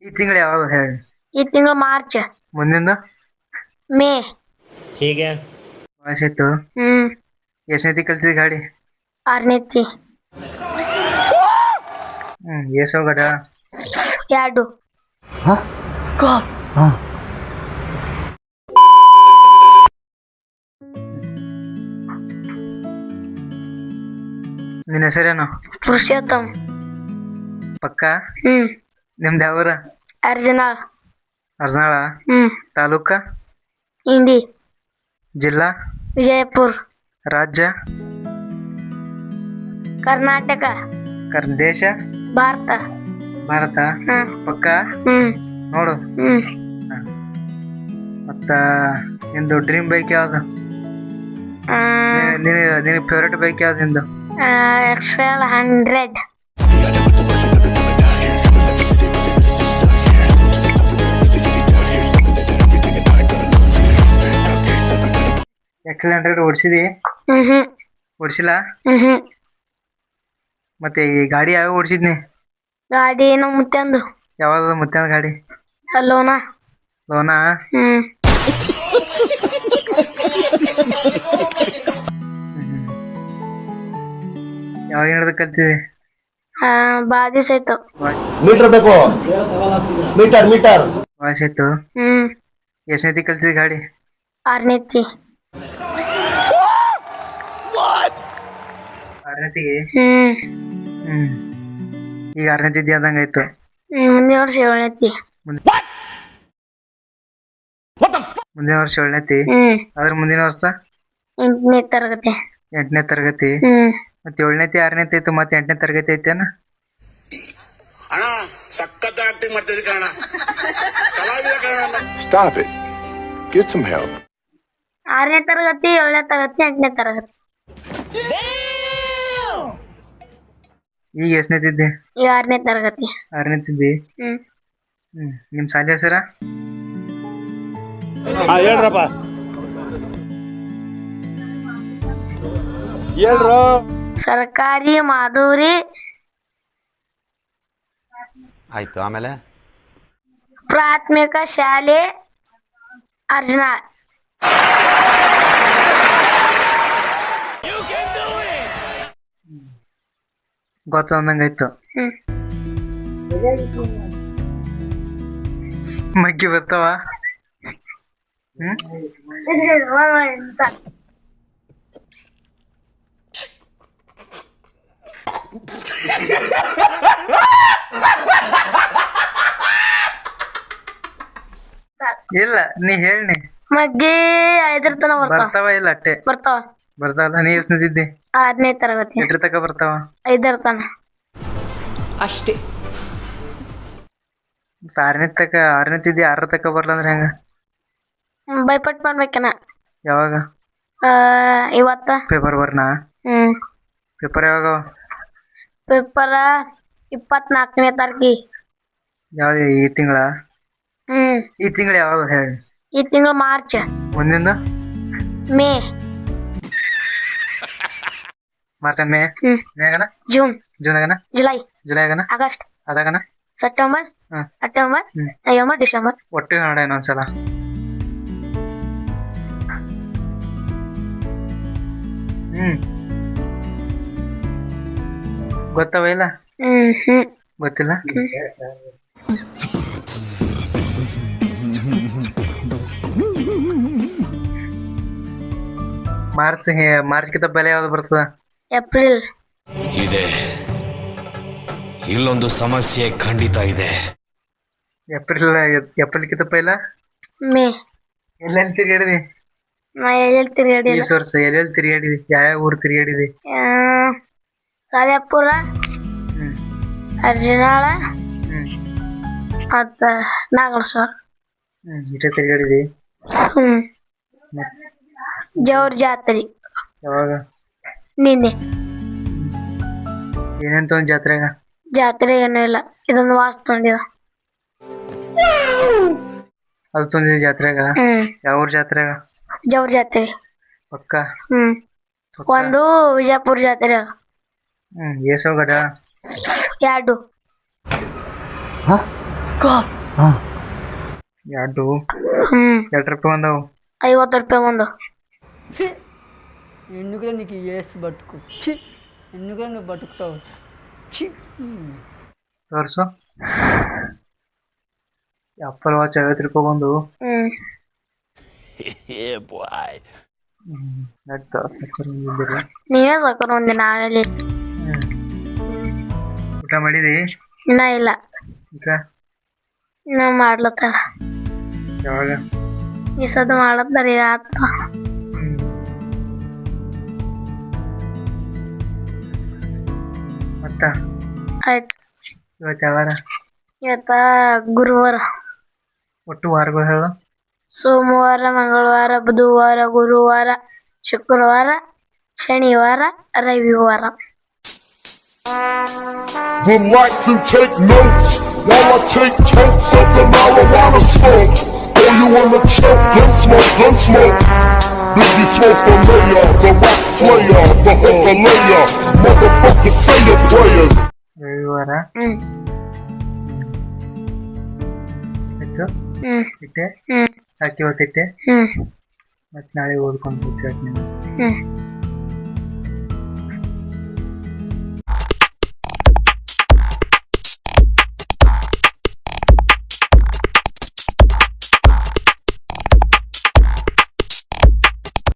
ಈ ತಿಂಗಳು ಯಾವಾಗ ಹೇಳಿ? ಈ ತಿಂಗಳು ಮಾರ್ಚ್. ಮುಂದಿಂದ ಮೇ. ಹೀಗೆ ವಯಸ್ಸಾಯ್ತು. ಎಷ್ಟನೇತಿ ಕಲ್ತಿದ್ದಿ ಗಾಡಿ? 6ನೇತಿ. ಎಷ್ಟೋ ಗಡ? 2. ನಿನ್ನ ಹೆಸರೇನು? ಪುರುಷೋತ್ತಮ್. ಪಕ್ಕ? ನಿಮ್ದು ಯಾವೂರ? ಅರ್ಜುನಾಳ್. ಅರ್ನಾಳ? ತಾಲೂಕ? ಇಂಡಿ. ಜಿಲ್ಲಾ? ವಿಜಯಪುರ. ರಾಜ್ಯ? ಕರ್ನಾಟಕ. ದೇಶ? ಭಾರತ. ಭಾರತ? ಪಕ್ಕ? ನೋಡು. ಮತ್ತ ನಿಂದು ಡ್ರೀಮ್ ಬೈಕ್ ಯಾವ್ದು? ನಿನ್ನ ಫೇವ್ರೇಟ್ ಬೈಕ್ ಯಾವ್ದು ನಿಂದು? XL 100. XL 100 ಓಡಿಸಿದಿ? ಓಡಿಸಿಲ್ಲ? ಮತ್ತೆ ಈ ಗಾಡಿ ಯಾವ ಓಡಿಸಿದ್ನಿ? ಗಾಡಿ ಏನೋ ಮುತ್ಯಂದು. ಯಾವ್ದು ಮುತ್ಯಾನ ಗಾಡಿ? ಲೋನಾ. ಲೋನಾ? ಯಾವಾಗ ಹಿಡಿದು ಕಲ್ತಿದಿ? ಬಾಳ ದಿವಸ ಆಯ್ತು. ಮೀಟರ್ ಬೇಕು. ಮೀಟರ್. ವಯಸ್ಸಾಯ್ತು. ಎಷ್ಟನೇತಿ ಕಲ್ತಿದಿ ಗಾಡಿ? 6ನೇತಿ. 6ನೇತಿಗೆ? ಈಗ 6ನೇತಿ ಇದ್ದಿ ಆದಂಗಾಯ್ತು. ಮುಂದಿನ ವರ್ಷ 7ನೇತಿ. ಮುಂದಿನ ವರ್ಷ 7ನೇತಿ? ಅದ್ರ ಮುಂದಿನ ವರ್ಷ 8ನೇ ತರಗತಿ. 8ನೇ ತರಗತಿ? ಮತ್ತೆ 7ನೇತಿ 6ನೇತಿ ಆಯ್ತು, ಮತ್ತೆ 8ನೇ ತರಗತಿ ಐತೇನ? ಅಣ್ಣ ಸಖತ್ ಆಕ್ಟಿಂಗ್ ಮಾಡ್ತಿದ್ದೆ ಕಣ. Stop it. Get some help. 6ನೇ ತರಗತಿ, 7ನೇ ತರಗತಿ, 8ನೇ ತರಗತಿ. ಈಗ ಎಷ್ಟನೇತಿ ಇದ್ದಿ? ಈಗ 6ನೇ ತರಗತಿ. 6ನೇತಿ ಇದ್ದಿ? ನಿಮ್ ಶಾಲೆ ಹೆಸರ? ಹೇಳ್ರಪ್ಪ. ಹೇಳ್ರು. ಸರ್ಕಾರಿ ಮಾಧುರಿ. ಆಯ್ತು, ಆಮೇಲೆ ಪ್ರಾಥಮಿಕ ಶಾಲೆ ಅರ್ಜುನಾಳ್. ಗೊತ್ತಂದಂಗಾಯ್ತು. ಮಗ್ಗಿ ಬರ್ತಾವ? ಇಲ್ಲ, ನೀ ಹೇಳಿ. ಮಗ್ಗಿ 5ರ ತನ ಬರ್ತಾವ ಇಲ್ಲ ಅಟ್ಟೆ? ಬರ್ತಾವ. ಬರ್ತಾವಲ್ಲ. ನೀ ಎಷ್ಟನೇತಿದ್ದಿ? 6ನೇ ತರಗತಿ. ಎಟ್ರ ತಕ ಬರ್ತಾವ? 5ರ ತನ ಅಷ್ಟೇ. 6ನೇ ತಕ 6ನೇತಿದ್ದಿ, 6ರ ತಕ ಬರ್ಲ ಅಂದ್ರೆ ಹೆಂಗ? ಬೈಪಟ್ ಮಾಡ್ಬೇಕನ. ಯಾವಾಗ? ಇವತ್ತ. ಪೇಪರ್ ಬರ್ನಾ? ಪೇಪರ್ ಯಾವಾಗ? ಪೇಪರ್ 24ನೇ ತಾರೀಕಿ. ಯಾವ್ದು ಈ ತಿಂಗಳ? ಈ ತಿಂಗಳು ಯಾವಾಗ ಹೇಳಿ? ಈ ತಿಂಗಳು ಮಾರ್ಚ್. ಮುಂದಿಂದ ಮೇ. March May? ಮೇಗನ? ಜೂನ್. ಜೂನ್ ಆಗನ? ಜುಲೈ. ಜುಲೈ ಆಗನ? ಆಗಸ್ಟ್. ಅದಾಗನ? ಸೆಪ್ಟೆಂಬರ್. ಅಕ್ಟೋಬರ್. ನವೆಂಬರ್. ಡಿಸೆಂಬರ್. ಒಟ್ಟು ನೋಡ ಇನ್ನೊಂದ್ಸಲ. ಗೊತ್ತವ ಇಲ್ಲ? ಗೊತ್ತಿಲ್ಲ? ಮಾರ್ಚ್ಗಿಂತ ಬೆಲೆ ಯಾವ್ದು ಬರ್ತದ? ಏಪ್ರಿಲ್. ಇದೆ. ಇಲ್ಲೊಂದು ಸಮಸ್ಯೆ ಖಂಡಿತ ಇದೆ. ಏಪ್ರಿಲ್ಗಿಂತ ಪೈಲ? ಮೇ. ಎಲ್ಲೆಲ್ಲಿ ತಿರ್ಗಾಡಿದಿ? ನಾ ಎಲ್ಲೆಲ್ಲಿ ತಿರುಗಾಡಿ? ಈ ವರ್ಷ ಎಲ್ಲೆಲ್ಲಿ ತಿರ್ಗಾಡಿದಿ? ಯಾವ ಊರು ತಿರ್ಗಾಡಿದಿ? ಸಾದ್ಯಾಪುರ, ಅರ್ಜುನಾಳ, ಮತ್ತ ನಾಗೇಶ್ವರ. ಇಷ್ಟೇ ತಿರ್ಗಾಡಿದಿ? ಜವ್ರ ಜಾತ್ರೆ. ಯಾವಾಗ? ನಿನ್ನೆ. ಏನೇನ್ ತೊಗೊಂಡ್ ಜಾತ್ರೆಗ? ಜಾತ್ರೆ ಏನೂ ಇಲ್ಲ, ಇದೊಂದು ವಾಸ್ ತೊಗೊಂಡಿವ. ಅದು ತೊಂದಿದ್ದಿ ಜಾತ್ರೆಗ? ಯಾವ ಊರ್ ಜಾತ್ರೆಗ? ಜವ್ರ ಜಾತ್ರೆ. ಪಕ್ಕ? ಒಂದು ವಿಜಯಪುರ ಜಾತ್ರೆ. ಎಷ್ಟೋ ಗಡ? 2. ಎರಡು ಹ್ಮ್ 2 ರೂಪಾಯಿ ಬಂದವು. 50 ರೂಪಾಯಿ ಒಂದು. ఛీ ఎందుకురా నీకు వేసి బతుకు ఛీ ఎందుకురా నువ్వు బతుకుతావు ఛీ ತೋರ್ಸು. ಆಪಲ್ ವಾಚ್ 50 ರೂಪಾಯಿ ಬಂದು. ಹ್ಮ್ ನೀವೇ ಸಾಕೋರು ಒಂದಿನ ಆಗಲಿ. ಊಟ ಮಾಡಿದಿ? ಇನ್ನ ಇಲ್ಲ, ಊಟ ಇನ್ನ ಮಾಡ್ಲತ್ತಾರ. ಯಾವಾಗ? ಈ ಸದ್ದು ಮಾಡ್ಲತ್ತಾರ ಈಗ ಆತ. ಮತ್ತ ಆಯ್ತು. ಇವತ್ತು ಯಾವಾರ? ಇವತ್ತ ಗುರುವಾರ. ಒಟ್ಟು ವಾರಗಳು ಹೇಳು. ಸೋಮವಾರ, ಮಂಗಳವಾರ, ಬುಧವಾರ, ಗುರುವಾರ, ಶುಕ್ರವಾರ, ಶನಿವಾರ, ರವಿವಾರ. Would like to take notes while I take totes of the marijuana smoke. Oh, you wanna choke? Gun smoke. Biggie smoke for mayor, the rap slayer, the hooker layer. Motherfucker, say your prayers. ರವಿವಾರ ಹ್ಮ್ ಆಯ್ತು. ಹ್ಮ್ ಇಟ್ಟೆ ಹ್ಮ್ ಸಾಕಿ ಹೊತ್ತಿಟ್ಟೆ. ಹ್ಮ್ ಮತ್ತೆ ನಾಳೆ ಓದ್ಕೊಂಡು ಹ್ಮ್